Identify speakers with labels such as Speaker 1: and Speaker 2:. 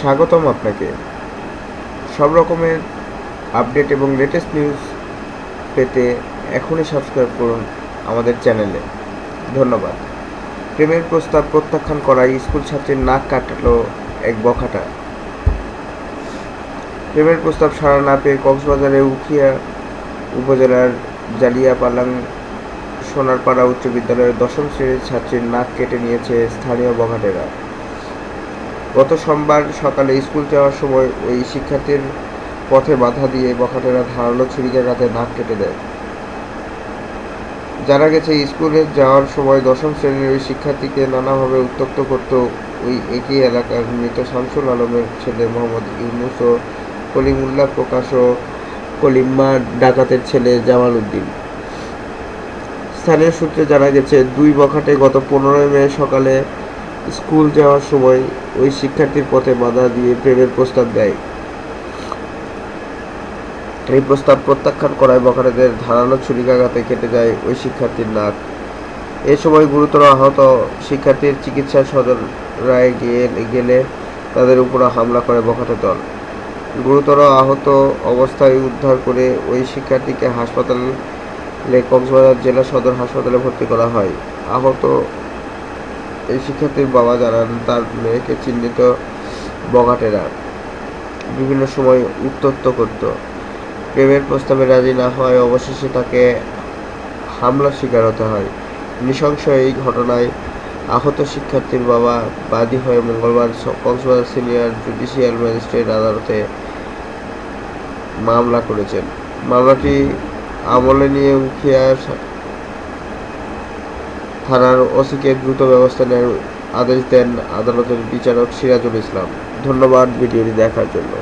Speaker 1: স্বাগতম আপনাকে। সব রকমের আপডেট এবং লেটেস্ট নিউজ পেতে এখনই সাবস্ক্রাইব করুন আমাদের চ্যানেলে। ধন্যবাদ। প্রেমের প্রস্তাব প্রত্যাখ্যান করায় স্কুল ছাত্রীর নাক কাটল এক বখাটা। প্রেমের প্রস্তাব সাড়া না পেয়ে কক্সবাজারের উখিয়া উপজেলার জালিয়াপালাং সোনারপাড়া উচ্চ বিদ্যালয়ের ১০ম শ্রেণীর ছাত্রীর নাক কেটে নিয়েছে স্থানীয় বখাটেরা। গত সোমবার সকালে স্কুল যাওয়ার সময় ওই শিক্ষার্থীর পথে বাধা দিয়ে বখাটেরা ধারালো ছুরিকাঘাতে নাক কেটে দেয়। জানা গেছে, স্কুলে যাওয়ার সময় ১০ম শ্রেণীর ওই শিক্ষার্থীকে নানাভাবে উত্ত্যক্ত করত ওই একই এলাকার মৃত শামসুল আলমের ছেলে মোহাম্মদ ইউনুস ও কলিমুল্লাহ প্রকাশ ও কলিম্মা ডাকাতের ছেলে জামাল উদ্দিন। স্থানীয় সূত্রে জানা গেছে, দুই বখাটে গত ১৫ মে সকালে স্কুল যাওয়ার সময় ওই শিক্ষার্থীর পথে বাধা দিয়ে প্রেমের প্রস্তাব দেয়। এই প্রস্তাব প্রত্যাখ্যান করায় বখাটেদের ধারালো ছুরিকাঘাতে কেটে যায় ওই শিক্ষার্থীর নাক। এ সময় গুরুতর আহত শিক্ষার্থীর চিকিৎসায় সদরায় গেলে তাদের উপর হামলা করে বখাটে দল। গুরুতর আহত অবস্থায় উদ্ধার করে ওই শিক্ষার্থীকে হাসপাতালে কক্সবাজার জেলা সদর হাসপাতালে ভর্তি করা হয়। আহত এই শিক্ষার্থীর বাবা জানান, তার মেয়েকে চিহ্নিত বখাটেরা বিভিন্ন সময় উত্ত্যক্ত করত। প্রেমের প্রস্তাবে রাজি না হওয়ায় অবশেষে তাকে হামলার শিকার হতে হয়। নৃশংস এই ঘটনায় আহত শিক্ষার্থীর বাবা বাদী হয়ে মঙ্গলবার কক্সবাজার সিনিয়র জুডিশিয়াল ম্যাজিস্ট্রেট আদালতে মামলা করেছেন। মামলাটি আমলে নিয়ে উখিয়া থানার ওসিকে দ্রুত ব্যবস্থা নেওয়ার আদেশ দেন আদালতের বিচারক সিরাজুল ইসলাম। ধন্যবাদ ভিডিওটি দেখার জন্য।